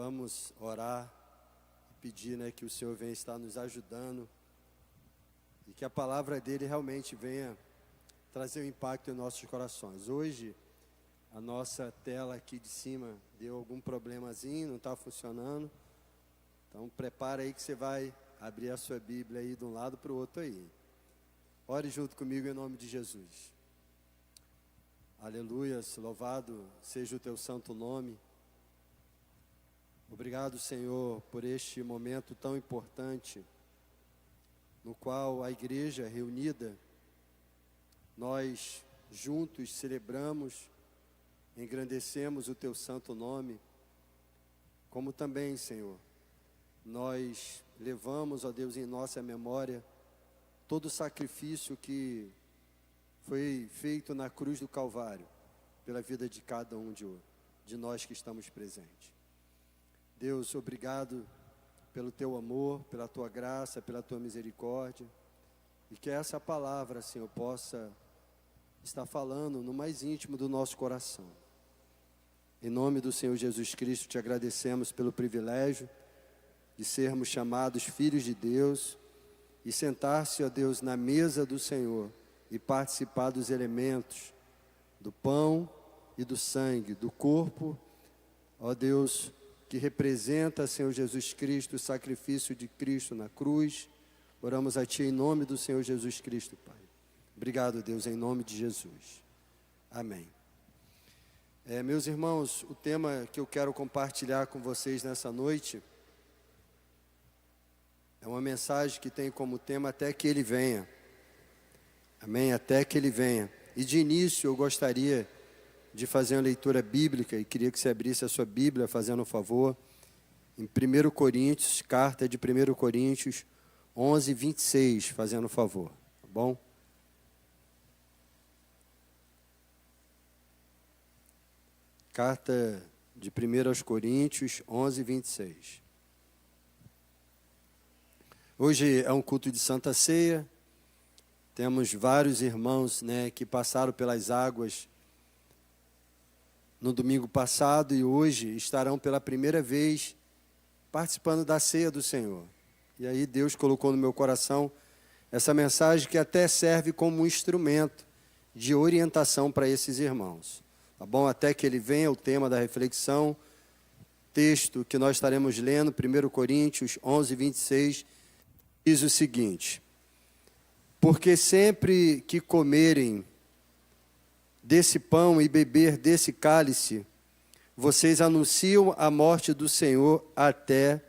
Vamos orar e pedir, que o Senhor venha estar nos ajudando e que a palavra dele realmente venha trazer um impacto em nossos corações. Hoje, a nossa tela aqui de cima deu algum problemazinho, não está funcionando. Então, prepara aí que você vai abrir a sua Bíblia aí de um lado para o outro aí. Ore junto comigo em nome de Jesus. Aleluia, louvado seja o teu santo nome. Obrigado, Senhor, por este momento tão importante, no qual a igreja reunida, nós juntos celebramos, engrandecemos o teu santo nome, como também, Senhor, nós levamos, ó Deus, em nossa memória, todo o sacrifício que foi feito na cruz do Calvário, pela vida de cada um de nós que estamos presentes. Deus, obrigado pelo teu amor, pela tua graça, pela tua misericórdia, e que essa palavra, Senhor, possa estar falando no mais íntimo do nosso coração. Em nome do Senhor Jesus Cristo, te agradecemos pelo privilégio de sermos chamados filhos de Deus e sentar-se, ó Deus, na mesa do Senhor e participar dos elementos do pão e do sangue, do corpo, ó Deus, que representa, Senhor Jesus Cristo, o sacrifício de Cristo na cruz. Oramos a Ti em nome do Senhor Jesus Cristo, Pai. Obrigado, Deus, em nome de Jesus. Amém. Meus irmãos, o tema que eu quero compartilhar com vocês nessa noite é uma mensagem que tem como tema até que Ele venha. Amém? Até que Ele venha. E de início eu gostaria de fazer uma leitura bíblica e queria que você abrisse a sua Bíblia, fazendo um favor, em 1 Coríntios, carta de 1 Coríntios 11, 26, fazendo um favor, tá bom? Carta de 1 Coríntios 11, 26. Hoje é um culto de Santa Ceia, temos vários irmãos, que passaram pelas águas no domingo passado e hoje estarão pela primeira vez participando da ceia do Senhor. E aí Deus colocou no meu coração essa mensagem que até serve como um instrumento de orientação para esses irmãos. Tá bom? Até que Ele venha, o tema da reflexão, texto que nós estaremos lendo, 1 Coríntios 11, 26, diz o seguinte: porque sempre que comerem desse pão e beber desse cálice, vocês anunciam a morte do Senhor até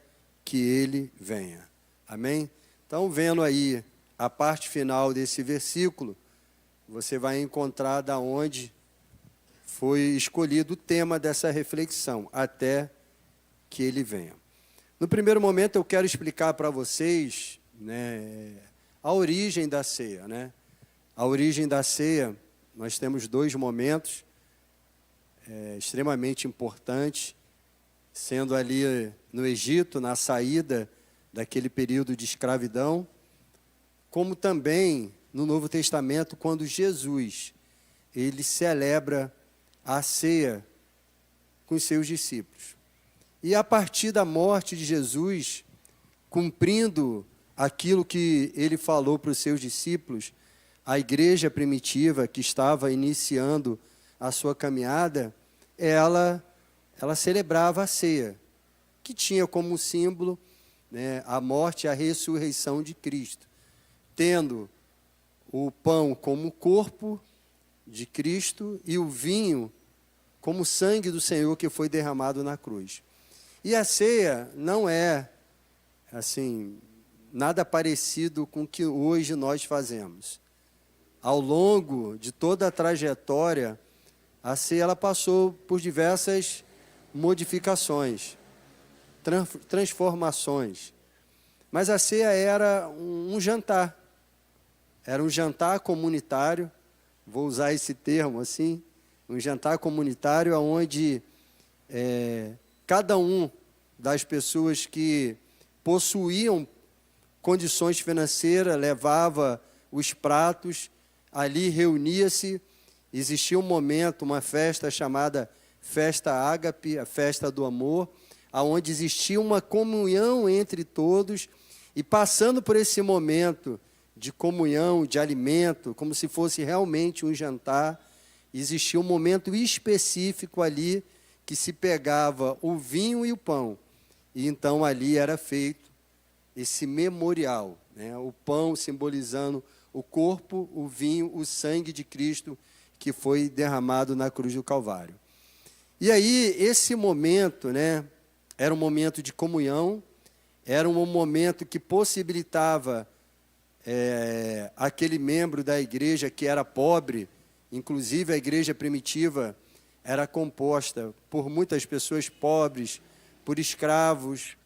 que Ele venha. Amém? Então, vendo aí a parte final desse versículo, você vai encontrar da onde foi escolhido o tema dessa reflexão, até que Ele venha. No primeiro momento, eu quero explicar para vocês, a origem da ceia, A origem da ceia. Nós temos dois momentos extremamente importantes, sendo ali no Egito, na saída daquele período de escravidão, como também no Novo Testamento, quando Jesus, ele celebra a ceia com os seus discípulos. E a partir da morte de Jesus, cumprindo aquilo que ele falou para os seus discípulos, a igreja primitiva que estava iniciando a sua caminhada, ela celebrava a ceia, que tinha como símbolo a morte e a ressurreição de Cristo, tendo o pão como corpo de Cristo e o vinho como sangue do Senhor que foi derramado na cruz. E a ceia não é, nada parecido com o que hoje nós fazemos. Ao longo de toda a trajetória, a ceia ela passou por diversas modificações, transformações. Mas a ceia era um jantar. Era um jantar comunitário, vou usar esse termo assim, um jantar comunitário onde cada um das pessoas que possuíam condições financeiras levava os pratos. Ali reunia-se, existia um momento, uma festa chamada Festa Ágape, a festa do amor, onde existia uma comunhão entre todos, e passando por esse momento de comunhão, de alimento, como se fosse realmente um jantar, existia um momento específico ali que se pegava o vinho e o pão, e então ali era feito esse memorial, né? O pão simbolizando o corpo, o vinho, o sangue de Cristo que foi derramado na cruz do Calvário. E aí, esse momento, né, era um momento de comunhão, era um momento que possibilitava aquele membro da igreja que era pobre, inclusive a igreja primitiva era composta por muitas pessoas pobres, por escravos.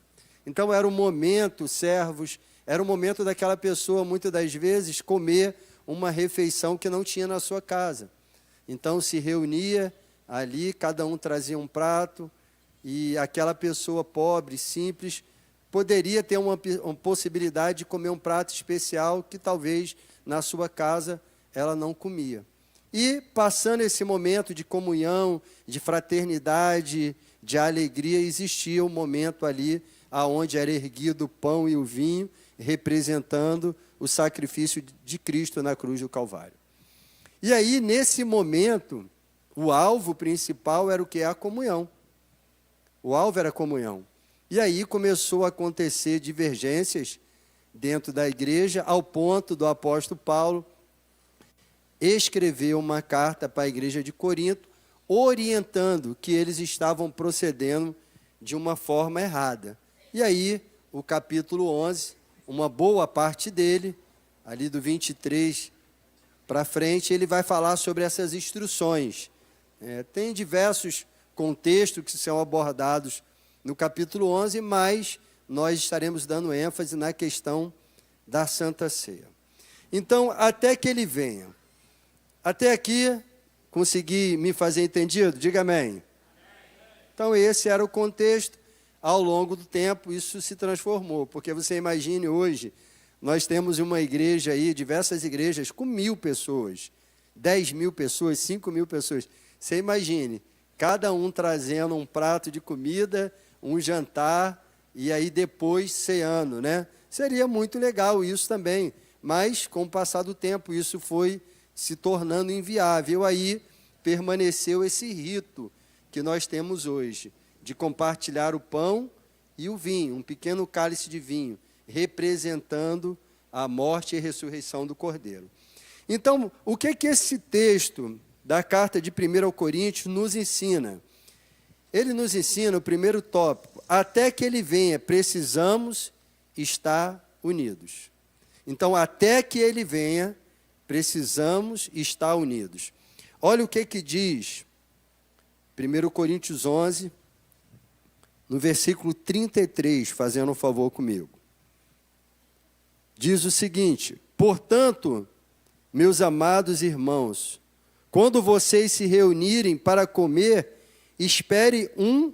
Então era um momento, servos, era um momento daquela pessoa, muitas das vezes, comer uma refeição que não tinha na sua casa. Então se reunia ali, cada um trazia um prato, e aquela pessoa pobre, simples, poderia ter uma possibilidade de comer um prato especial que talvez na sua casa ela não comia. E passando esse momento de comunhão, de fraternidade, de alegria, existia um momento ali aonde era erguido o pão e o vinho, representando o sacrifício de Cristo na cruz do Calvário. E aí, nesse momento, o alvo principal era o que? A comunhão. O alvo era a comunhão. E aí começou a acontecer divergências dentro da igreja, ao ponto do apóstolo Paulo escrever uma carta para a igreja de Corinto, orientando que eles estavam procedendo de uma forma errada. E aí, o capítulo 11, uma boa parte dele, ali do 23 para frente, ele vai falar sobre essas instruções. Tem diversos contextos que são abordados no capítulo 11, mas nós estaremos dando ênfase na questão da Santa Ceia. Então, até que ele venha. Até aqui, consegui me fazer entendido? Diga amém. Então, esse era o contexto. Ao longo do tempo, isso se transformou, porque você imagine hoje, nós temos uma igreja aí, diversas igrejas, com 1.000 pessoas, 10.000 pessoas, 5.000 pessoas. Você imagine, cada um trazendo um prato de comida, um jantar, e aí depois ceando, né? Seria muito legal isso também, mas com o passar do tempo isso foi se tornando inviável. Aí permaneceu esse rito que nós temos hoje, de compartilhar o pão e o vinho, um pequeno cálice de vinho, representando a morte e a ressurreição do Cordeiro. Então, o que esse texto da carta de 1 Coríntios nos ensina? Ele nos ensina o primeiro tópico: até que ele venha, precisamos estar unidos. Então, até que ele venha, precisamos estar unidos. Olha o que diz 1 Coríntios 11, no versículo 33, fazendo um favor comigo. Diz o seguinte: portanto, meus amados irmãos, quando vocês se reunirem para comer, espere um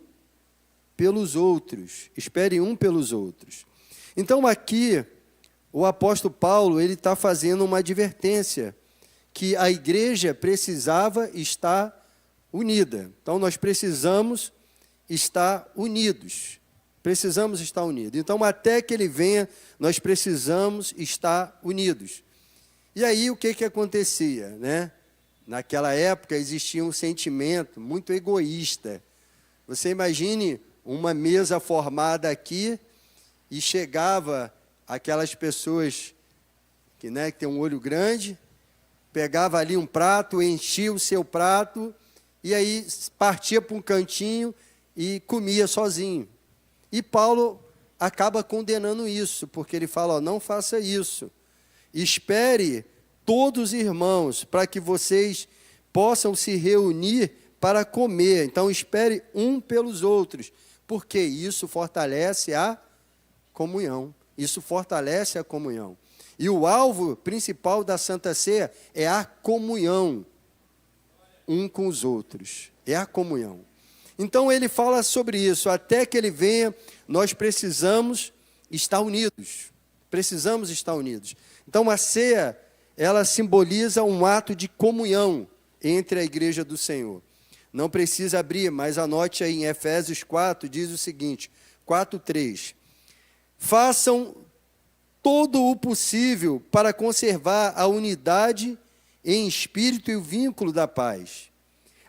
pelos outros. Espere um pelos outros. Então, aqui, o apóstolo Paulo, ele está fazendo uma advertência, que a igreja precisava estar unida. Então, nós precisamos estar unidos. Precisamos estar unidos. Então, até que ele venha, nós precisamos estar unidos. E aí, o que acontecia, né? Naquela época, existia um sentimento muito egoísta. Você imagine uma mesa formada aqui e chegava aquelas pessoas que tem um olho grande, pegava ali um prato, enchia o seu prato, e aí partia para um cantinho e comia sozinho. E Paulo acaba condenando isso, porque ele fala, não faça isso. Espere todos os irmãos, para que vocês possam se reunir para comer. Então, espere um pelos outros, porque isso fortalece a comunhão. Isso fortalece a comunhão. E o alvo principal da Santa Ceia é a comunhão um com os outros. É a comunhão. Então, ele fala sobre isso. Até que ele venha, nós precisamos estar unidos. Precisamos estar unidos. Então, a ceia, ela simboliza um ato de comunhão entre a igreja do Senhor. Não precisa abrir, mas anote aí em Efésios 4, diz o seguinte, 4:3. Façam todo o possível para conservar a unidade em espírito e o vínculo da paz.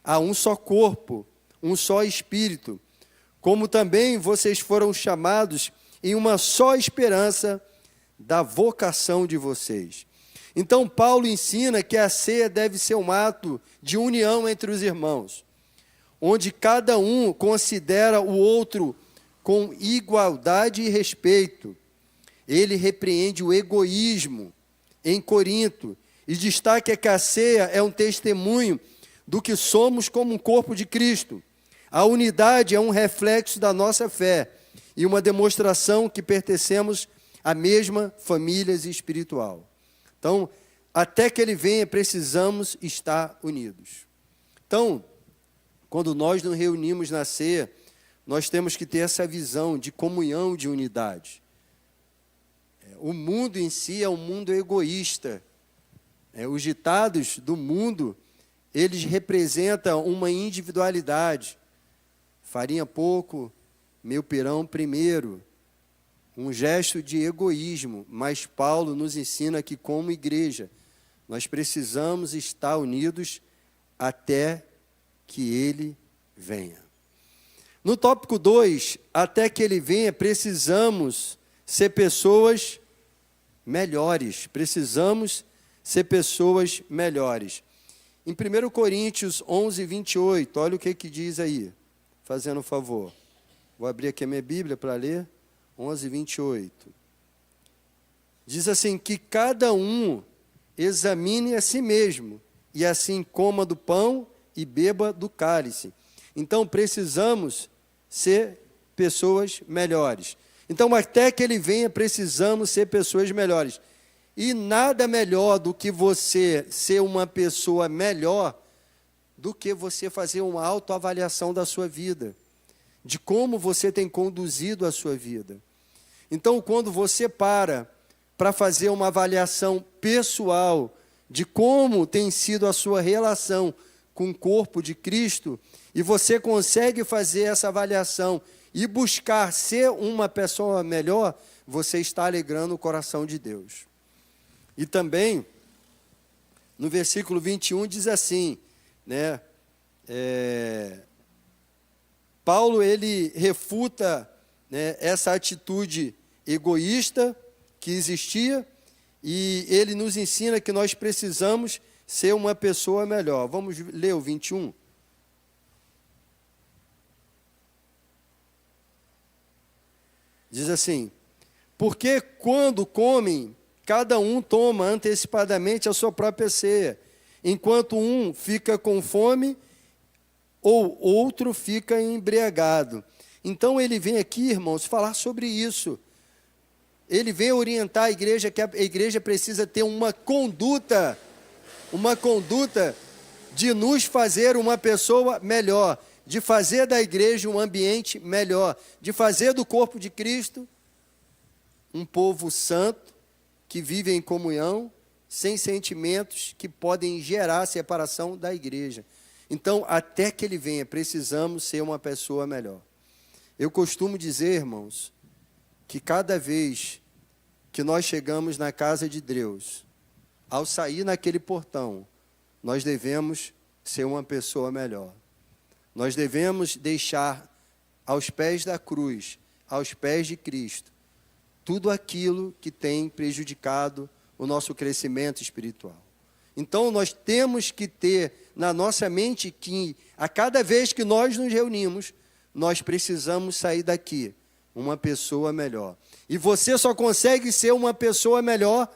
Há um só corpo, um só espírito, como também vocês foram chamados em uma só esperança da vocação de vocês. Então, Paulo ensina que a ceia deve ser um ato de união entre os irmãos, onde cada um considera o outro com igualdade e respeito. Ele repreende o egoísmo em Corinto e destaca que a ceia é um testemunho do que somos como um corpo de Cristo. A unidade é um reflexo da nossa fé e uma demonstração que pertencemos à mesma família espiritual. Então, até que ele venha, precisamos estar unidos. Então, quando nós nos reunimos na ceia, nós temos que ter essa visão de comunhão, de unidade. O mundo em si é um mundo egoísta. Os ditados do mundo, eles representam uma individualidade. Farinha pouco, meu pirão primeiro. Um gesto de egoísmo, mas Paulo nos ensina que, como igreja, nós precisamos estar unidos até que ele venha. No tópico 2, até que ele venha, precisamos ser pessoas melhores. Precisamos ser pessoas melhores. Em 1 Coríntios 11, 28, olha o que diz aí, fazendo um favor. Vou abrir aqui a minha Bíblia para ler. 11, 28. Diz assim, que cada um examine a si mesmo, e assim coma do pão e beba do cálice. Então, precisamos ser pessoas melhores. Então, até que ele venha, precisamos ser pessoas melhores. E nada melhor do que você ser uma pessoa melhor do que você fazer uma autoavaliação da sua vida, de como você tem conduzido a sua vida. Então, quando você para fazer uma avaliação pessoal de como tem sido a sua relação com o corpo de Cristo, e você consegue fazer essa avaliação e buscar ser uma pessoa melhor, você está alegrando o coração de Deus. E também, no versículo 21, diz assim, né, Paulo, ele refuta, né, essa atitude egoísta que existia, e ele nos ensina que nós precisamos ser uma pessoa melhor. Vamos ler o 21. Diz assim, porque quando comem, cada um toma antecipadamente a sua própria ceia, enquanto um fica com fome, ou outro fica embriagado. Então ele vem aqui, irmãos, falar sobre isso. Ele vem orientar a igreja que a igreja precisa ter uma conduta de nos fazer uma pessoa melhor, de fazer da igreja um ambiente melhor, de fazer do corpo de Cristo um povo santo, que vive em comunhão, sem sentimentos que podem gerar separação da igreja. Então, até que ele venha, precisamos ser uma pessoa melhor. Eu costumo dizer, irmãos, que cada vez que nós chegamos na casa de Deus, ao sair naquele portão, nós devemos ser uma pessoa melhor. Nós devemos deixar aos pés da cruz, aos pés de Cristo, tudo aquilo que tem prejudicado o nosso crescimento espiritual. Então, nós temos que ter na nossa mente que, a cada vez que nós nos reunimos, nós precisamos sair daqui uma pessoa melhor. E você só consegue ser uma pessoa melhor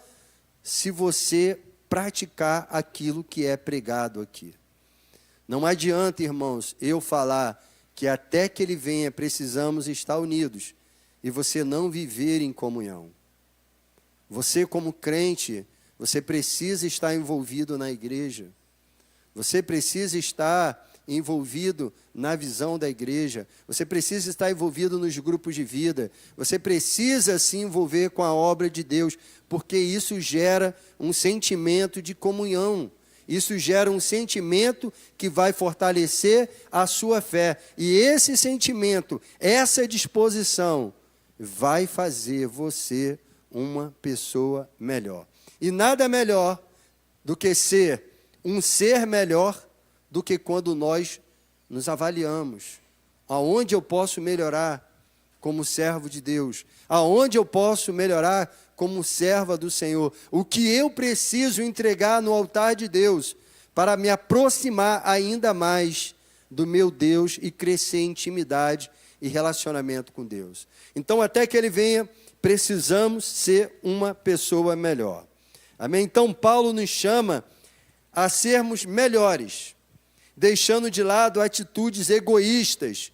se você praticar aquilo que é pregado aqui. Não adianta, irmãos, eu falar que até que ele venha precisamos estar unidos e você não viver em comunhão. Você, como crente, você precisa estar envolvido na igreja. Você precisa estar envolvido na visão da igreja. Você precisa estar envolvido nos grupos de vida. Você precisa se envolver com a obra de Deus, porque isso gera um sentimento de comunhão. Isso gera um sentimento que vai fortalecer a sua fé. E esse sentimento, essa disposição, vai fazer você uma pessoa melhor. E nada melhor do que ser um ser melhor do que quando nós nos avaliamos. Aonde eu posso melhorar como servo de Deus? Aonde eu posso melhorar como serva do Senhor? O que eu preciso entregar no altar de Deus para me aproximar ainda mais do meu Deus e crescer em intimidade e relacionamento com Deus? Então, até que Ele venha, precisamos ser uma pessoa melhor. Amém? Então, Paulo nos chama a sermos melhores, deixando de lado atitudes egoístas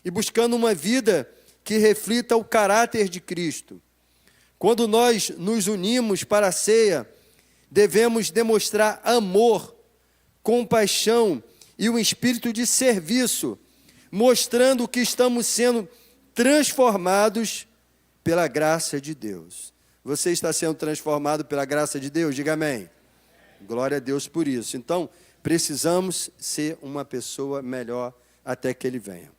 e buscando uma vida que reflita o caráter de Cristo. Quando nós nos unimos para a ceia, devemos demonstrar amor, compaixão e um espírito de serviço, mostrando que estamos sendo transformados pela graça de Deus. Você está sendo transformado pela graça de Deus? Diga amém. Glória a Deus por isso. Então, precisamos ser uma pessoa melhor até que Ele venha.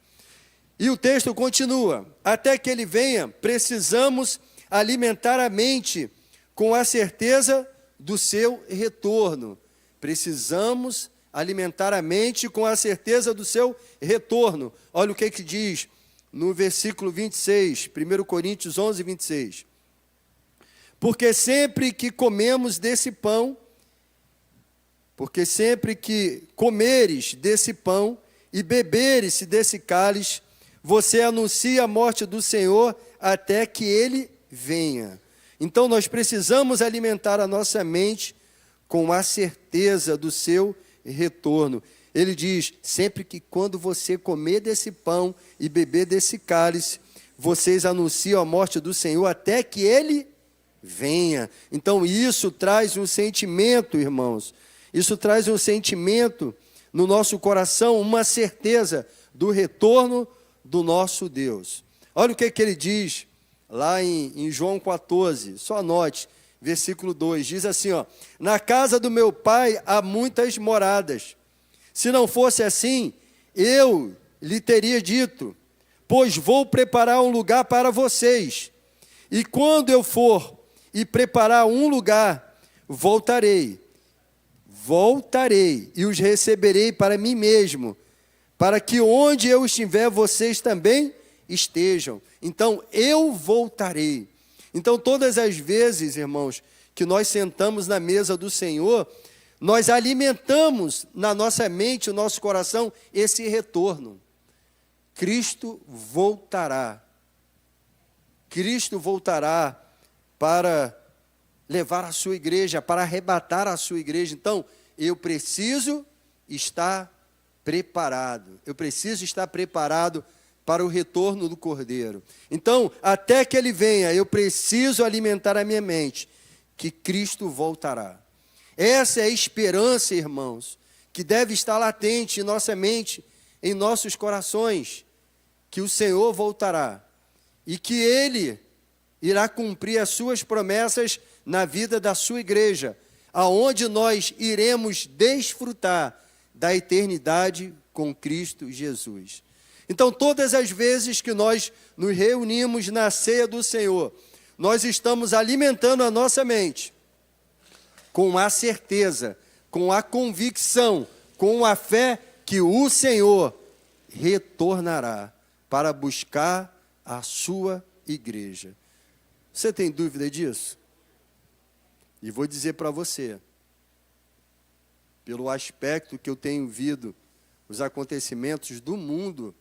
E o texto continua: até que Ele venha, precisamos alimentar a mente com a certeza do seu retorno. Precisamos alimentar a mente com a certeza do seu retorno. Olha o que diz no versículo 26, 1 Coríntios 11, 26. Porque sempre que comeres desse pão e beberes desse cálice, você anuncia a morte do Senhor até que Ele venha. Então nós precisamos alimentar a nossa mente com a certeza do seu retorno. Ele diz, sempre que quando você comer desse pão e beber desse cálice, vocês anunciam a morte do Senhor até que Ele venha. Então isso traz um sentimento, irmãos, isso traz um sentimento no nosso coração, uma certeza do retorno do nosso Deus. Olha o que ele diz lá em João 14, só anote, versículo 2, diz assim, ó: na casa do meu pai há muitas moradas. Se não fosse assim, eu lhe teria dito, pois vou preparar um lugar para vocês. E quando eu for e preparar um lugar, voltarei e os receberei para mim mesmo, para que onde eu estiver, vocês também estejam. Então, eu voltarei. Então, todas as vezes, irmãos, que nós sentamos na mesa do Senhor, nós alimentamos na nossa mente, no nosso coração, esse retorno. Cristo voltará. Cristo voltará para levar a sua igreja, para arrebatar a sua igreja. Então, eu preciso estar preparado. Eu preciso estar preparado para o retorno do Cordeiro. Então, até que Ele venha, eu preciso alimentar a minha mente, que Cristo voltará. Essa é a esperança, irmãos, que deve estar latente em nossa mente, em nossos corações, que o Senhor voltará e que Ele irá cumprir as suas promessas na vida da sua igreja, aonde nós iremos desfrutar da eternidade com Cristo Jesus. Então, todas as vezes que nós nos reunimos na ceia do Senhor, nós estamos alimentando a nossa mente com a certeza, com a convicção, com a fé que o Senhor retornará para buscar a sua igreja. Você tem dúvida disso? E vou dizer para você, pelo aspecto que eu tenho visto, os acontecimentos do mundo,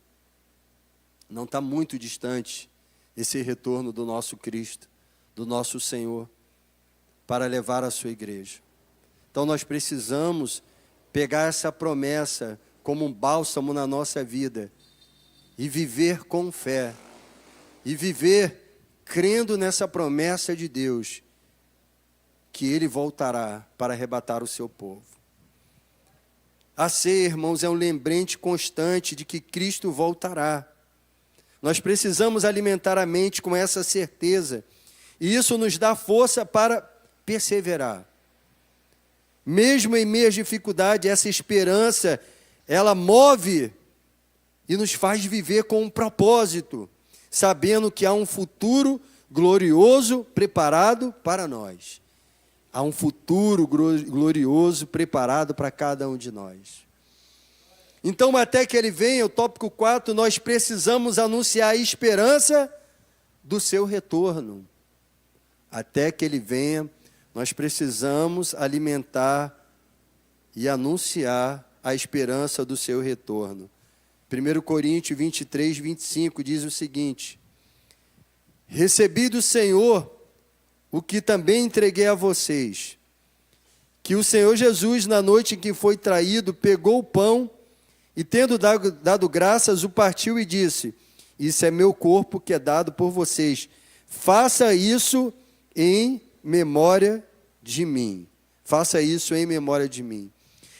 não está muito distante esse retorno do nosso Cristo, do nosso Senhor, para levar a sua igreja. Então nós precisamos pegar essa promessa como um bálsamo na nossa vida e viver com fé, e viver crendo nessa promessa de Deus, que Ele voltará para arrebatar o seu povo. A ceia, irmãos, é um lembrete constante de que Cristo voltará. Nós precisamos alimentar a mente com essa certeza, e isso nos dá força para perseverar. Mesmo em meio às dificuldades, essa esperança, ela move e nos faz viver com um propósito, sabendo que há um futuro glorioso preparado para nós. Há um futuro glorioso preparado para cada um de nós. Então, até que ele venha, o tópico 4, nós precisamos anunciar a esperança do seu retorno. Até que ele venha, nós precisamos alimentar e anunciar a esperança do seu retorno. 1 Coríntios 23, 25 diz o seguinte: recebi do Senhor o que também entreguei a vocês, que o Senhor Jesus, na noite em que foi traído, pegou o pão e, tendo dado graças, o partiu e disse: isso é meu corpo que é dado por vocês. Faça isso em memória de mim. Faça isso em memória de mim.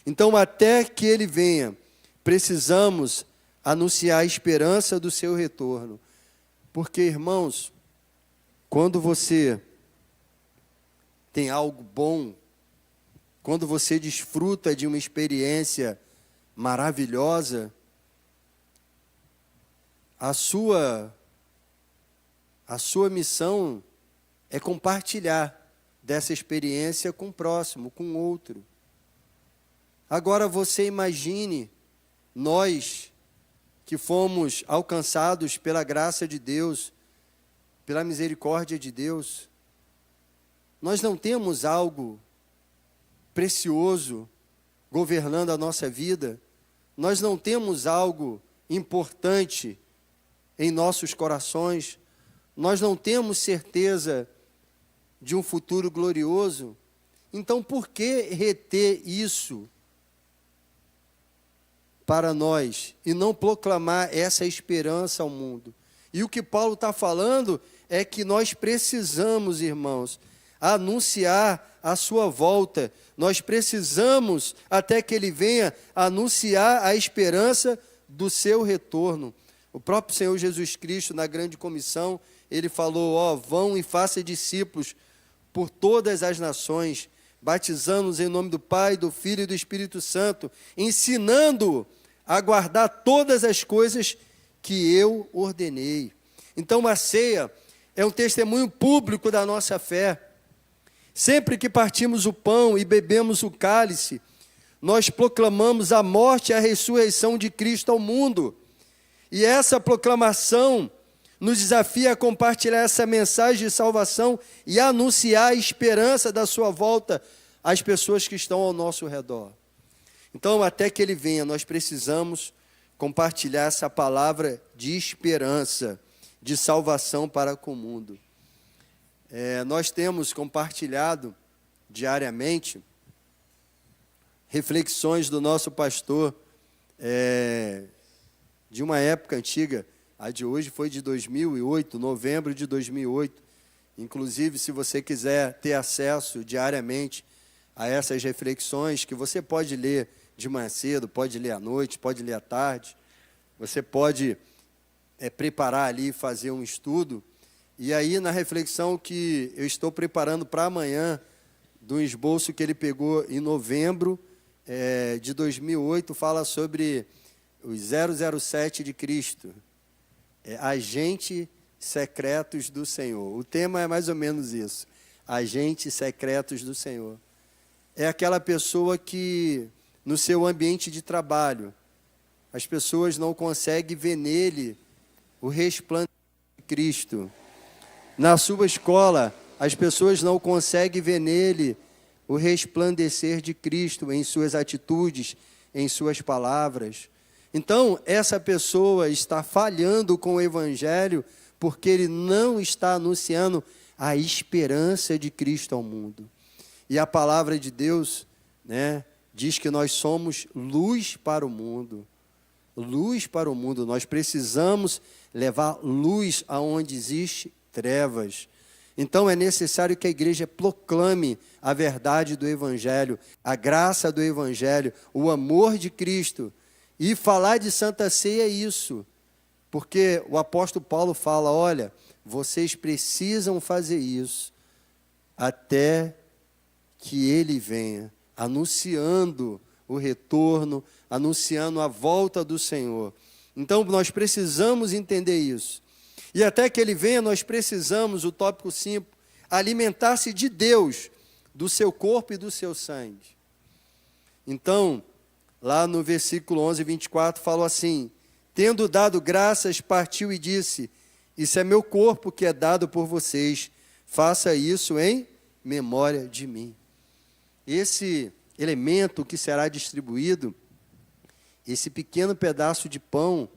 Então, até que ele venha, precisamos anunciar a esperança do seu retorno. Porque, irmãos, quando você tem algo bom, quando você desfruta de uma experiência maravilhosa, a sua missão é compartilhar dessa experiência com o próximo, com o outro. Agora você imagine nós que fomos alcançados pela graça de Deus, pela misericórdia de Deus. Nós não temos algo precioso governando a nossa vida. Nós não temos algo importante em nossos corações. Nós não temos certeza de um futuro glorioso. Então, por que reter isso para nós e não proclamar essa esperança ao mundo? E o que Paulo está falando é que nós precisamos, irmãos, anunciar a sua volta. Nós precisamos, até que ele venha, anunciar a esperança do seu retorno. O próprio Senhor Jesus Cristo, na grande comissão, ele falou: vão e façam discípulos por todas as nações, batizando-os em nome do Pai, do Filho e do Espírito Santo, ensinando a guardar todas as coisas que eu ordenei. Então, a ceia é um testemunho público da nossa fé. Sempre que partimos o pão e bebemos o cálice, nós proclamamos a morte e a ressurreição de Cristo ao mundo. E essa proclamação nos desafia a compartilhar essa mensagem de salvação e a anunciar a esperança da sua volta às pessoas que estão ao nosso redor. Então, até que ele venha, nós precisamos compartilhar essa palavra de esperança, de salvação para com o mundo. Nós temos compartilhado diariamente reflexões do nosso pastor de uma época antiga. A de hoje foi de 2008, novembro de 2008. Inclusive, se você quiser ter acesso diariamente a essas reflexões, que você pode ler de manhã cedo, pode ler à noite, pode ler à tarde, você pode preparar ali e fazer um estudo. E aí, na reflexão que eu estou preparando para amanhã, do esboço que ele pegou em novembro de 2008, fala sobre os 007 de Cristo, agentes secretos do Senhor. O tema é mais ou menos isso, agentes secretos do Senhor. É aquela pessoa que, no seu ambiente de trabalho, as pessoas não conseguem ver nele o resplandecimento de Cristo. Na sua escola, as pessoas não conseguem ver nele o resplandecer de Cristo em suas atitudes, em suas palavras. Então, essa pessoa está falhando com o Evangelho porque ele não está anunciando a esperança de Cristo ao mundo. E a palavra de Deus, diz que nós somos luz para o mundo. Luz para o mundo. Nós precisamos levar luz aonde existe trevas. Então é necessário que a igreja proclame a verdade do Evangelho, a graça do Evangelho, o amor de Cristo. E falar de Santa Ceia é isso, porque o apóstolo Paulo fala: olha, vocês precisam fazer isso até que ele venha, anunciando o retorno, anunciando a volta do Senhor. Então, nós precisamos entender isso. E até que Ele venha, nós precisamos, o tópico 5, alimentar-se de Deus, do seu corpo e do seu sangue. Então, lá no versículo 11, 24, fala assim: tendo dado graças, partiu e disse: isso é meu corpo que é dado por vocês, faça isso em memória de mim. Esse elemento que será distribuído, esse pequeno pedaço de pão,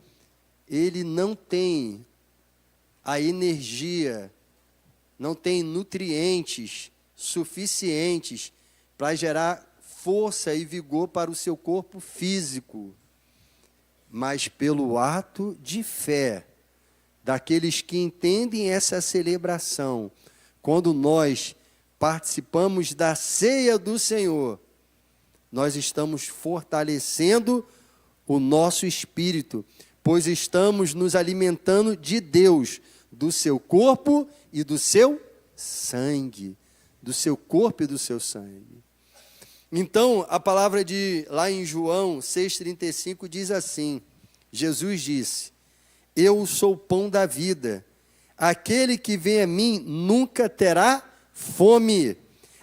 ele não tem a energia, não tem nutrientes suficientes para gerar força e vigor para o seu corpo físico, mas pelo ato de fé daqueles que entendem essa celebração, quando nós participamos da ceia do Senhor, nós estamos fortalecendo o nosso espírito, pois estamos nos alimentando de Deus, do seu corpo e do seu sangue, do seu corpo e do seu sangue. Então, a palavra lá em João 6,35 diz assim: Jesus disse: eu sou o pão da vida, aquele que vem a mim nunca terá fome,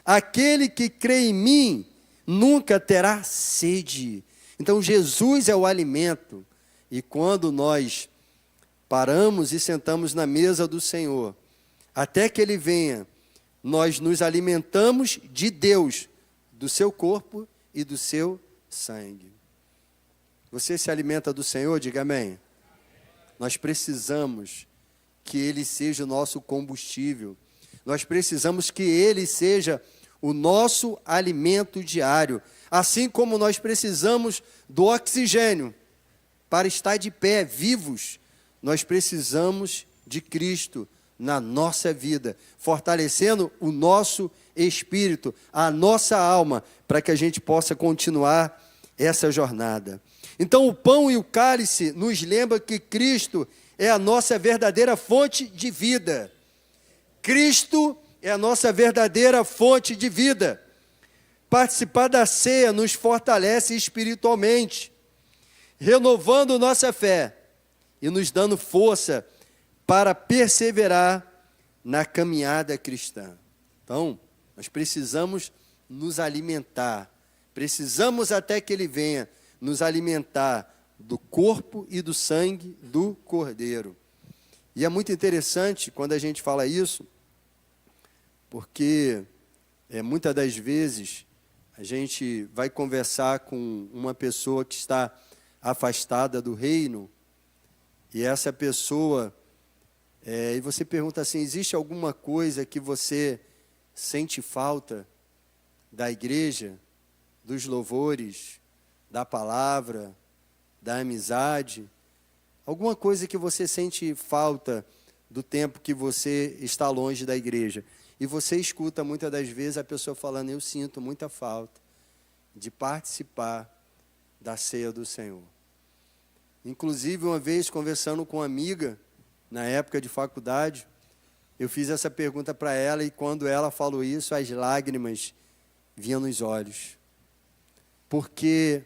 aquele que crê em mim nunca terá sede. Então, Jesus é o alimento, e quando nós paramos e sentamos na mesa do Senhor, até que Ele venha, nós nos alimentamos de Deus, do seu corpo e do seu sangue. Você se alimenta do Senhor? Diga amém. Nós precisamos que Ele seja o nosso combustível. Nós precisamos que Ele seja o nosso alimento diário. Assim como nós precisamos do oxigênio para estar de pé, vivos, nós precisamos de Cristo na nossa vida, fortalecendo o nosso espírito, a nossa alma, para que a gente possa continuar essa jornada. Então, o pão e o cálice nos lembram que Cristo é a nossa verdadeira fonte de vida. Cristo é a nossa verdadeira fonte de vida. Participar da ceia nos fortalece espiritualmente, renovando nossa fé e nos dando força para perseverar na caminhada cristã. Então, nós precisamos nos alimentar, precisamos até que Ele venha nos alimentar do corpo e do sangue do Cordeiro. E é muito interessante quando a gente fala isso, porque muitas das vezes a gente vai conversar com uma pessoa que está afastada do reino, e essa pessoa, e você pergunta assim: existe alguma coisa que você sente falta da igreja, dos louvores, da palavra, da amizade? Alguma coisa que você sente falta do tempo que você está longe da igreja? E você escuta muitas das vezes a pessoa falando: eu sinto muita falta de participar da ceia do Senhor. Inclusive, uma vez, conversando com uma amiga, na época de faculdade, eu fiz essa pergunta para ela, e quando ela falou isso, as lágrimas vinham nos olhos. Porque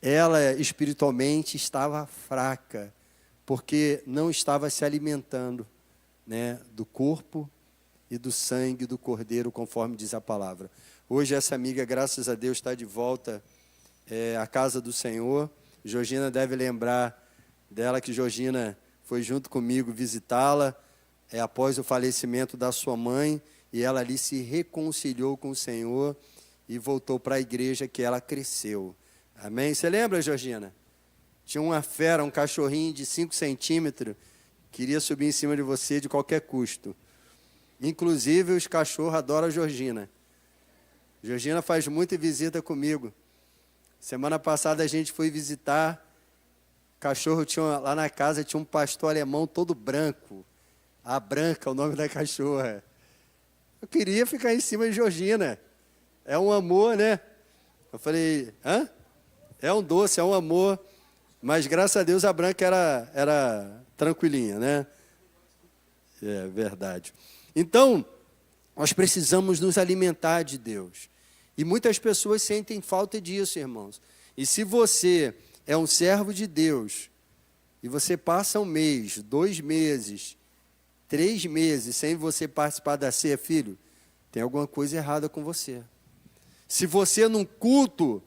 ela espiritualmente estava fraca, porque não estava se alimentando, do corpo e do sangue do Cordeiro, conforme diz a palavra. Hoje essa amiga, graças a Deus, está de volta à casa do Senhor. Georgina deve lembrar dela, que Georgina foi junto comigo visitá-la após o falecimento da sua mãe, e ela ali se reconciliou com o Senhor e voltou para a igreja que ela cresceu. Amém? Você lembra, Georgina? Tinha uma fera, um cachorrinho de 5 centímetros, queria subir em cima de você de qualquer custo. Inclusive, os cachorros adoram a Georgina. Georgina faz muita visita comigo. Semana passada a gente foi visitar, cachorro lá na casa tinha um pastor alemão todo branco. A Branca, o nome da cachorra. Eu queria ficar em cima de Georgina. É um amor, né? Eu falei: hã? É um doce, é um amor. Mas graças a Deus a Branca era tranquilinha, né? É verdade. Então, nós precisamos nos alimentar de Deus. E muitas pessoas sentem falta disso, irmãos. E se você é um servo de Deus, e você passa 1 mês, 2 meses, 3 meses sem você participar da ceia, filho, tem alguma coisa errada com você. Se você num culto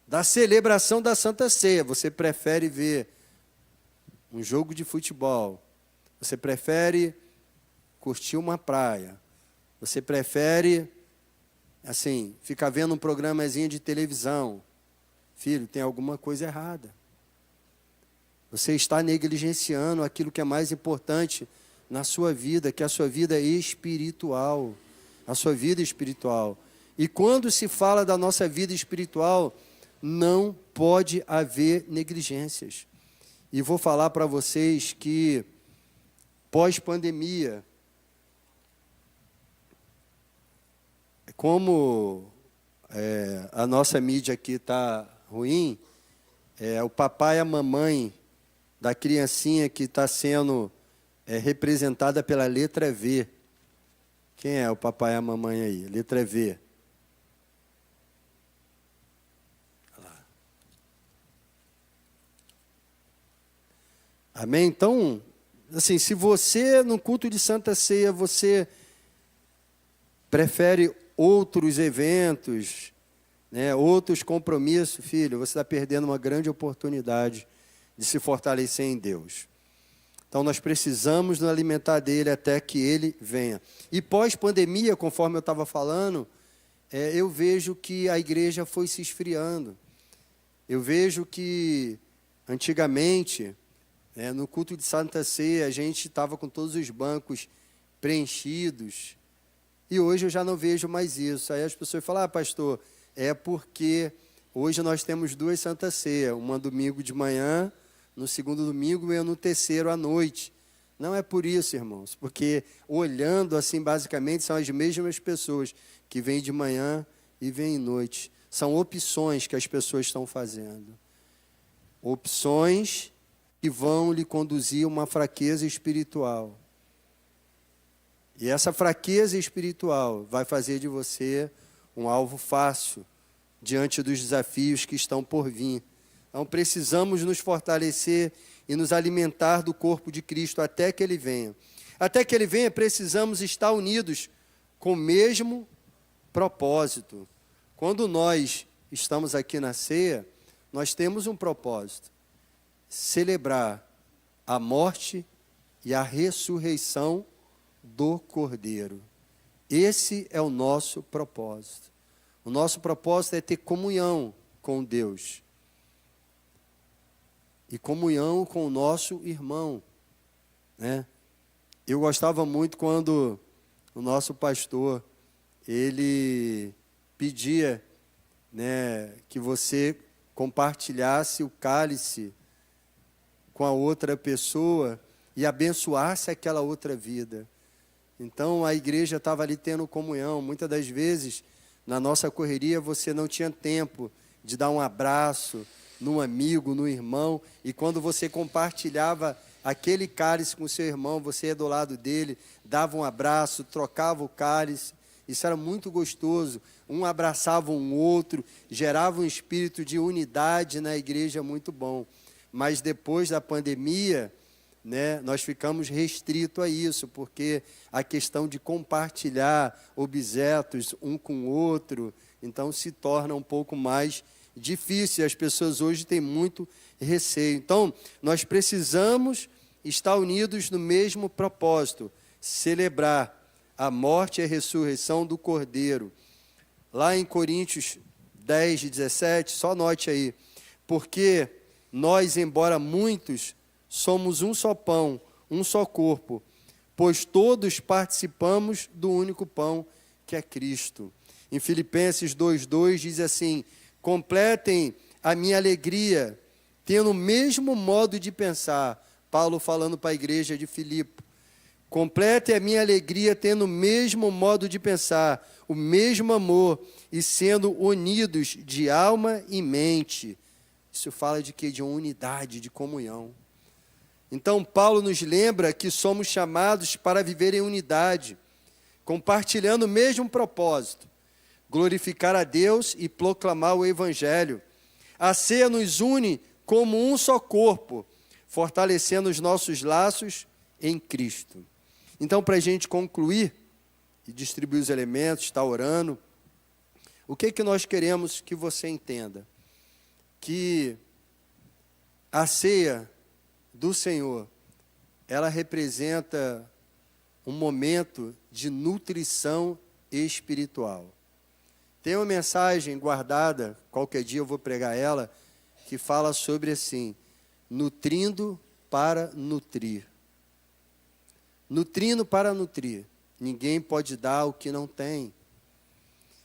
da celebração da Santa Ceia, você prefere ver um jogo de futebol, você prefere curtir uma praia, você prefere, assim, ficar vendo um programazinho de televisão, filho, tem alguma coisa errada. Você está negligenciando aquilo que é mais importante na sua vida, que é a sua vida espiritual. A sua vida espiritual. E quando se fala da nossa vida espiritual, não pode haver negligências. E vou falar para vocês que, pós-pandemia, como a nossa mídia aqui está ruim, o papai e a mamãe da criancinha que está sendo representada pela letra V. Quem é o papai e a mamãe aí? Letra V. Olha lá. Amém? Então, assim, se você, no culto de Santa Ceia, você prefere outros eventos, né, outros compromissos, filho, você está perdendo uma grande oportunidade de se fortalecer em Deus. Então, nós precisamos nos alimentar dele até que ele venha. E pós-pandemia, conforme eu estava falando, eu vejo que a igreja foi se esfriando. Eu vejo que, antigamente, no culto de Santa Ceia, a gente estava com todos os bancos preenchidos. E hoje eu já não vejo mais isso. Aí as pessoas falam, pastor, é porque hoje nós temos 2 Santa Ceia, uma domingo de manhã, no segundo domingo e no terceiro à noite. Não é por isso, irmãos, porque olhando assim, basicamente, são as mesmas pessoas que vêm de manhã e vêm à noite. São opções que as pessoas estão fazendo. Opções que vão lhe conduzir a uma fraqueza espiritual. E essa fraqueza espiritual vai fazer de você um alvo fácil diante dos desafios que estão por vir. Então, precisamos nos fortalecer e nos alimentar do corpo de Cristo até que Ele venha. Até que Ele venha, precisamos estar unidos com o mesmo propósito. Quando nós estamos aqui na ceia, nós temos um propósito: celebrar a morte e a ressurreição do Cordeiro. Esse é o nosso propósito. O nosso propósito é ter comunhão com Deus. E comunhão com o nosso irmão, né? Eu gostava muito quando o nosso pastor, ele pedia, né, que você compartilhasse o cálice com a outra pessoa e abençoasse aquela outra vida. Então, a igreja estava ali tendo comunhão. Muitas das vezes, na nossa correria, você não tinha tempo de dar um abraço num amigo, no irmão, e quando você compartilhava aquele cálice com o seu irmão, você ia do lado dele, dava um abraço, trocava o cálice, isso era muito gostoso, um abraçava um outro, gerava um espírito de unidade na igreja muito bom. Mas depois da pandemia, né, nós ficamos restritos a isso, porque a questão de compartilhar objetos um com o outro, então se torna um pouco mais difícil. As pessoas hoje têm muito receio. Então, nós precisamos estar unidos no mesmo propósito: celebrar a morte e a ressurreição do Cordeiro. Lá em Coríntios 10, 17, só note aí: porque nós, embora muitos, somos um só pão, um só corpo, pois todos participamos do único pão, que é Cristo. Em Filipenses 2:2 diz assim: completem a minha alegria, tendo o mesmo modo de pensar. Paulo falando para a igreja de Filipe. Completem a minha alegria, tendo o mesmo modo de pensar, o mesmo amor, e sendo unidos de alma e mente. Isso fala de quê? De unidade, de comunhão. Então, Paulo nos lembra que somos chamados para viver em unidade, compartilhando o mesmo propósito, glorificar a Deus e proclamar o Evangelho. A ceia nos une como um só corpo, fortalecendo os nossos laços em Cristo. Então, para a gente concluir e distribuir os elementos, estar orando, o que nós queremos que você entenda? Que a ceia do Senhor, ela representa um momento de nutrição espiritual. Tem uma mensagem guardada, qualquer dia eu vou pregar ela, que fala sobre assim, nutrindo para nutrir. Nutrindo para nutrir. Ninguém pode dar o que não tem.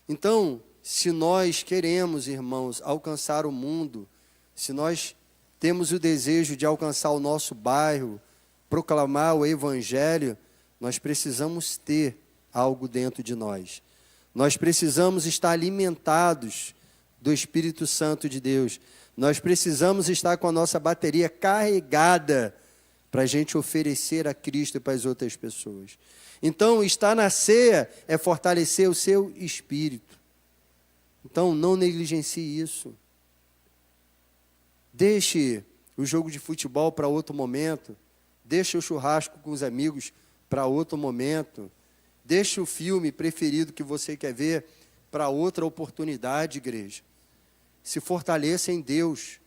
Então, se nós queremos, irmãos, alcançar o mundo, se nós temos o desejo de alcançar o nosso bairro, proclamar o Evangelho, nós precisamos ter algo dentro de nós. Nós precisamos estar alimentados do Espírito Santo de Deus. Nós precisamos estar com a nossa bateria carregada para a gente oferecer a Cristo para as outras pessoas. Então, estar na ceia é fortalecer o seu espírito. Então, não negligencie isso. Deixe o jogo de futebol para outro momento. Deixe o churrasco com os amigos para outro momento. Deixe o filme preferido que você quer ver para outra oportunidade, igreja. Se fortaleça em Deus.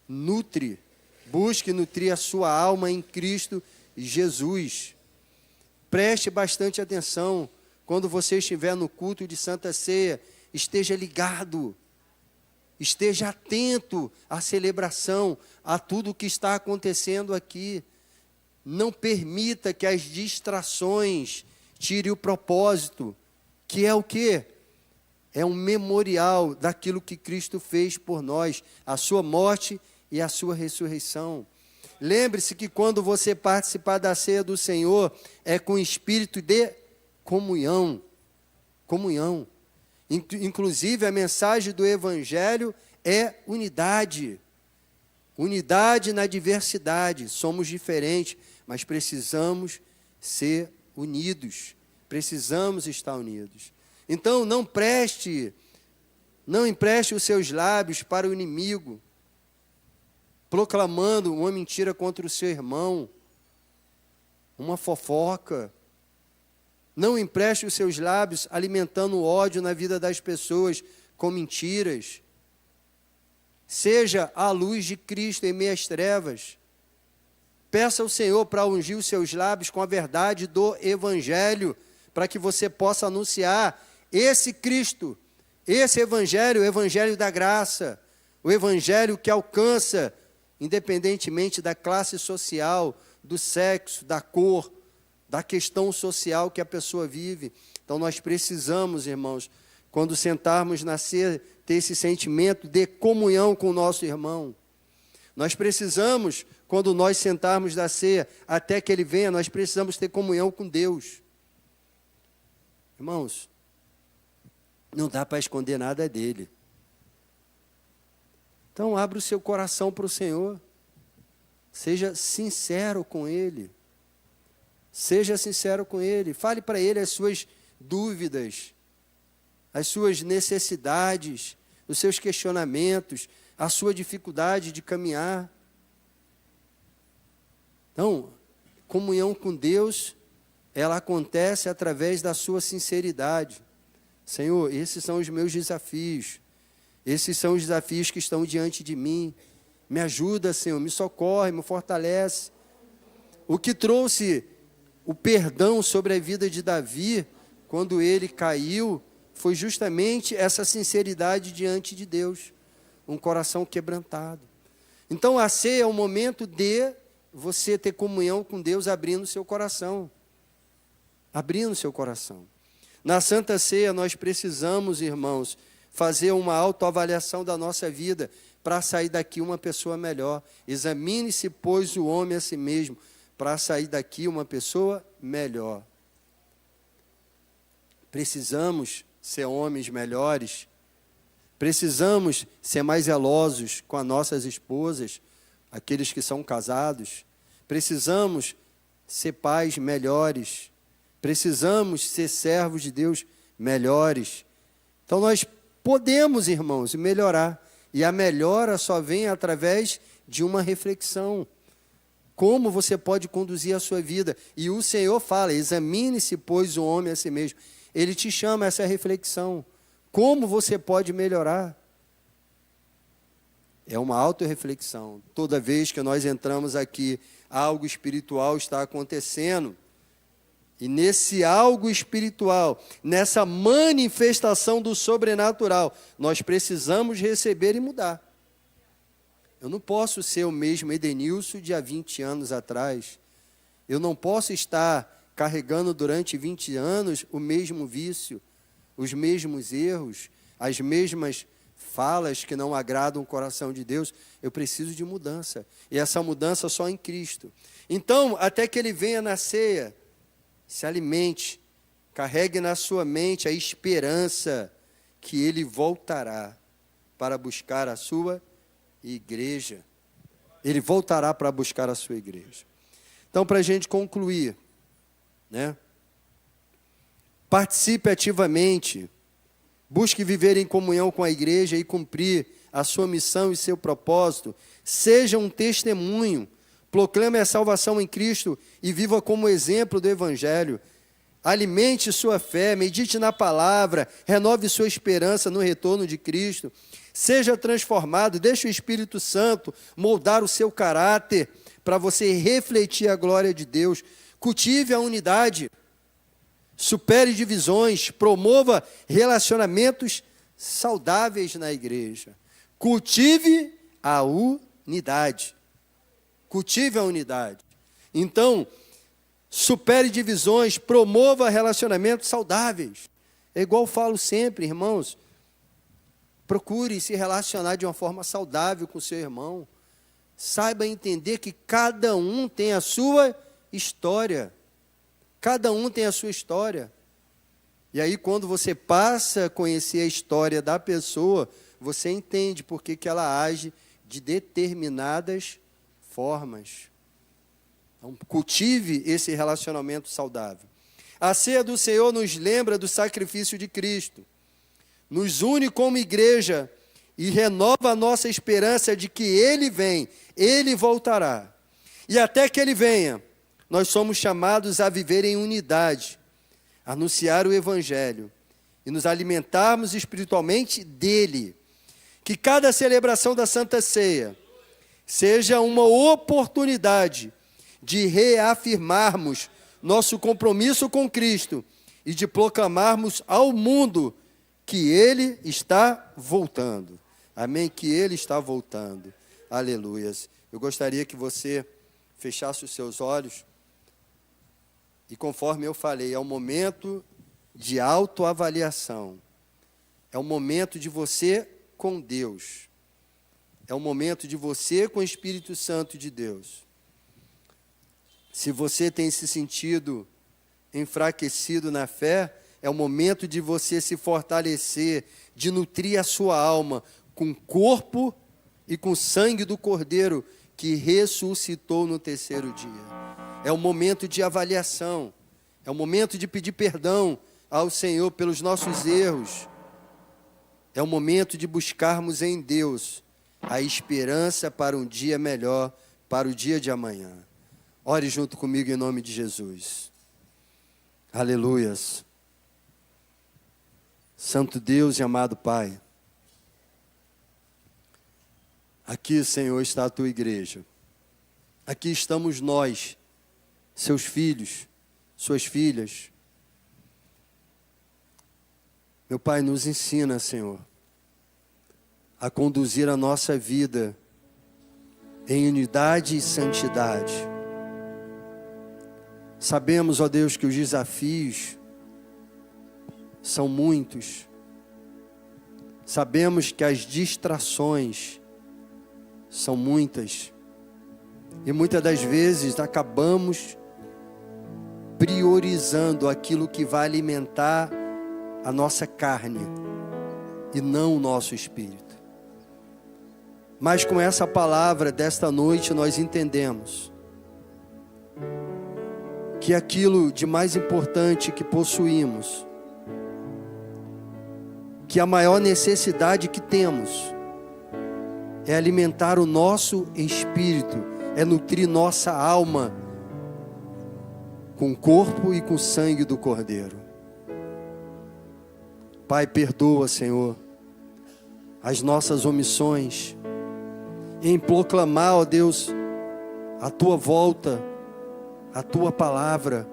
Nutre. Busque nutrir a sua alma em Cristo Jesus. Preste bastante atenção. Quando você estiver no culto de Santa Ceia, esteja ligado. Esteja atento à celebração, a tudo o que está acontecendo aqui. Não permita que as distrações tirem o propósito, que é o quê? É um memorial daquilo que Cristo fez por nós, a sua morte e a sua ressurreição. Lembre-se que quando você participar da ceia do Senhor, é com espírito de comunhão. Comunhão. Inclusive, a mensagem do Evangelho é unidade. Unidade na diversidade. Somos diferentes, mas precisamos ser unidos. Precisamos estar unidos. Então, não empreste os seus lábios para o inimigo, proclamando uma mentira contra o seu irmão, uma fofoca. Não empreste os seus lábios alimentando o ódio na vida das pessoas com mentiras. Seja a luz de Cristo em meio às trevas. Peça ao Senhor para ungir os seus lábios com a verdade do Evangelho, para que você possa anunciar esse Cristo, esse Evangelho, o Evangelho da graça, o Evangelho que alcança, independentemente da classe social, do sexo, da cor, da questão social que a pessoa vive. Então nós precisamos, irmãos, quando sentarmos na ceia, ter esse sentimento de comunhão com o nosso irmão. Nós precisamos, quando nós sentarmos na ceia, até que ele venha, nós precisamos ter comunhão com Deus. Irmãos, não dá para esconder nada dele. Então, abra o seu coração para o Senhor. Seja sincero com Ele. Seja sincero com Ele. Fale para Ele as suas dúvidas, as suas necessidades, os seus questionamentos, a sua dificuldade de caminhar. Então, comunhão com Deus, ela acontece através da sua sinceridade. Senhor, esses são os meus desafios. Esses são os desafios que estão diante de mim. Me ajuda, Senhor, me socorre, me fortalece. O que trouxe o perdão sobre a vida de Davi, quando ele caiu, foi justamente essa sinceridade diante de Deus. Um coração quebrantado. Então, a ceia é o momento de você ter comunhão com Deus, abrindo seu coração. Abrindo seu coração. Na Santa Ceia, nós precisamos, irmãos, fazer uma autoavaliação da nossa vida para sair daqui uma pessoa melhor. Examine-se, pois, o homem a si mesmo, para sair daqui uma pessoa melhor. Precisamos ser homens melhores. Precisamos ser mais zelosos com as nossas esposas, aqueles que são casados. Precisamos ser pais melhores. Precisamos ser servos de Deus melhores. Então nós podemos, irmãos, melhorar. E a melhora só vem através de uma reflexão. Como você pode conduzir a sua vida? E o Senhor fala, examine-se, pois, o homem a si mesmo. Ele te chama a essa reflexão. Como você pode melhorar? É uma autorreflexão. Toda vez que nós entramos aqui, algo espiritual está acontecendo. E nesse algo espiritual, nessa manifestação do sobrenatural, nós precisamos receber e mudar. Eu não posso ser o mesmo Edenilson de há 20 anos atrás. Eu não posso estar carregando durante 20 anos o mesmo vício, os mesmos erros, as mesmas falas que não agradam o coração de Deus. Eu preciso de mudança. E essa mudança só em Cristo. Então, até que Ele venha na ceia, se alimente, carregue na sua mente a esperança que Ele voltará para buscar a sua igreja. Ele voltará para buscar a sua igreja. Então, para a gente concluir, né? Participe ativamente, busque viver em comunhão com a igreja e cumprir a sua missão e seu propósito. Seja um testemunho, proclame a salvação em Cristo e viva como exemplo do Evangelho. Alimente sua fé, medite na palavra, renove sua esperança no retorno de Cristo. Seja transformado, deixe o Espírito Santo moldar o seu caráter para você refletir a glória de Deus. Cultive a unidade, supere divisões, promova relacionamentos saudáveis na igreja. Cultive a unidade. Cultive a unidade. Então, supere divisões, promova relacionamentos saudáveis. É igual eu falo sempre, irmãos. Procure se relacionar de uma forma saudável com o seu irmão. Saiba entender que cada um tem a sua história. Cada um tem a sua história. E aí, quando você passa a conhecer a história da pessoa, você entende por que ela age de determinadas formas. Então, cultive esse relacionamento saudável. A ceia do Senhor nos lembra do sacrifício de Cristo. Nos une como igreja e renova a nossa esperança de que Ele vem, Ele voltará. E até que Ele venha, nós somos chamados a viver em unidade, anunciar o Evangelho e nos alimentarmos espiritualmente dEle. Que cada celebração da Santa Ceia seja uma oportunidade de reafirmarmos nosso compromisso com Cristo e de proclamarmos ao mundo que Ele está voltando. Amém? Que Ele está voltando. Aleluias. Eu gostaria que você fechasse os seus olhos. E conforme eu falei, é um momento de autoavaliação. É um momento de você com Deus. É um momento de você com o Espírito Santo de Deus. Se você tem se sentido enfraquecido na fé, é o momento de você se fortalecer, de nutrir a sua alma com o corpo e com o sangue do Cordeiro que ressuscitou no terceiro dia. É um momento de avaliação, é um momento de pedir perdão ao Senhor pelos nossos erros. É um momento de buscarmos em Deus a esperança para um dia melhor, para o dia de amanhã. Ore junto comigo em nome de Jesus. Aleluias. Santo Deus e amado Pai, aqui, Senhor, está a Tua igreja. Aqui estamos nós, seus filhos, suas filhas. Meu Pai, nos ensina, Senhor, a conduzir a nossa vida em unidade e santidade. Sabemos, ó Deus, que os desafios são muitos. Sabemos que as distrações são muitas. E muitas das vezes acabamos priorizando aquilo que vai alimentar a nossa carne e não o nosso espírito. Mas com essa palavra desta noite nós entendemos que aquilo de mais importante que possuímos que a maior necessidade que temos é alimentar o nosso espírito, é nutrir nossa alma com o corpo e com o sangue do Cordeiro. Pai, perdoa, Senhor, as nossas omissões em proclamar, ó Deus, a Tua volta, a Tua palavra.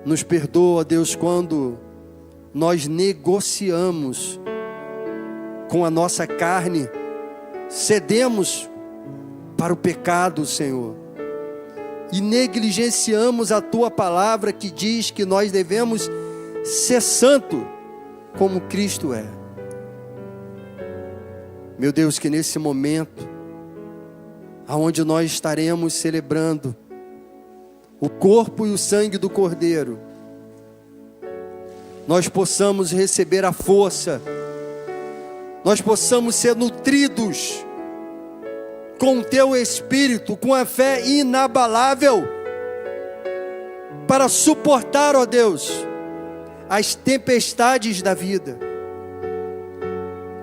Nos perdoa, ó Deus, quando nós negociamos com a nossa carne, cedemos para o pecado, Senhor, e negligenciamos a Tua palavra que diz que nós devemos ser santo como Cristo é. Meu Deus, que nesse momento, aonde nós estaremos celebrando o corpo e o sangue do Cordeiro, nós possamos receber a força, nós possamos ser nutridos com o Teu Espírito, com a fé inabalável, para suportar, ó Deus, as tempestades da vida.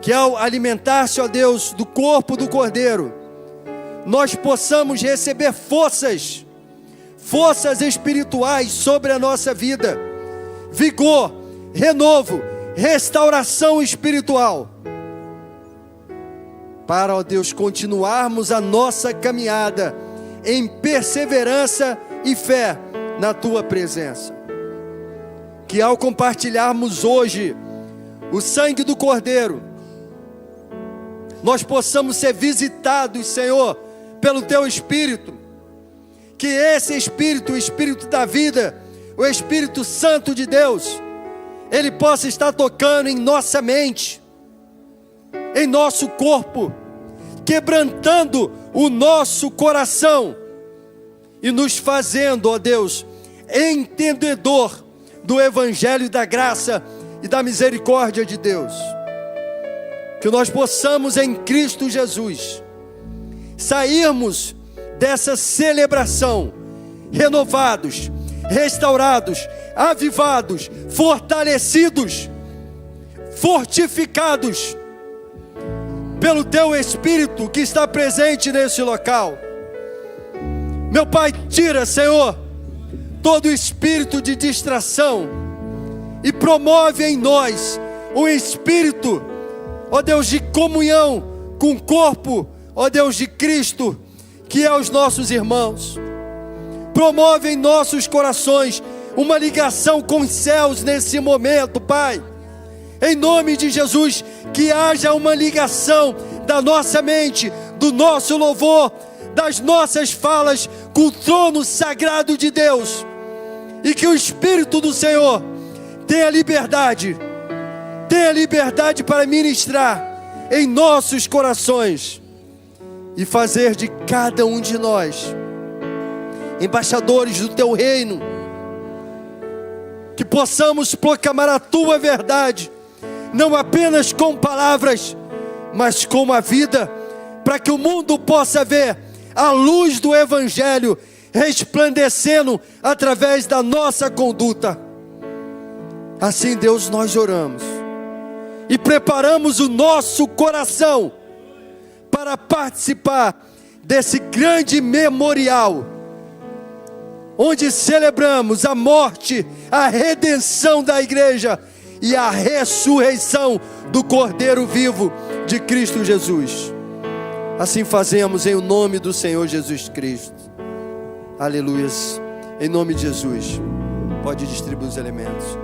Que ao alimentar-se, ó Deus, do corpo do Cordeiro, nós possamos receber forças espirituais sobre a nossa vida, vigor, renovo, restauração espiritual, para, ó Deus, continuarmos a nossa caminhada em perseverança e fé na Tua presença. Que ao compartilharmos hoje o sangue do Cordeiro, nós possamos ser visitados, Senhor, pelo Teu Espírito. Que esse Espírito, o Espírito da vida, o Espírito Santo de Deus, Ele possa estar tocando em nossa mente, em nosso corpo, quebrantando o nosso coração e nos fazendo, ó Deus, entendedor do Evangelho da graça e da misericórdia de Deus. Que nós possamos em Cristo Jesus sairmos dessa celebração renovados, restaurados, avivados, fortalecidos, fortificados pelo Teu Espírito que está presente nesse local. Meu Pai, tira, Senhor, todo espírito de distração e promove em nós um espírito, ó Deus, de comunhão com o corpo, ó Deus, de Cristo, que é os nossos irmãos. Promove em nossos corações uma ligação com os céus nesse momento, Pai. Em nome de Jesus, que haja uma ligação da nossa mente, do nosso louvor, das nossas falas com o trono sagrado de Deus. E que o Espírito do Senhor tenha liberdade para ministrar em nossos corações e fazer de cada um de nós embaixadores do Teu reino, que possamos proclamar a Tua verdade, não apenas com palavras, mas com a vida, para que o mundo possa ver a luz do Evangelho resplandecendo através da nossa conduta. Assim, Deus, nós oramos e preparamos o nosso coração para participar desse grande memorial, onde celebramos a morte, a redenção da igreja e a ressurreição do Cordeiro vivo de Cristo Jesus. Assim fazemos em nome do Senhor Jesus Cristo. Aleluias. Em nome de Jesus. Pode distribuir os elementos.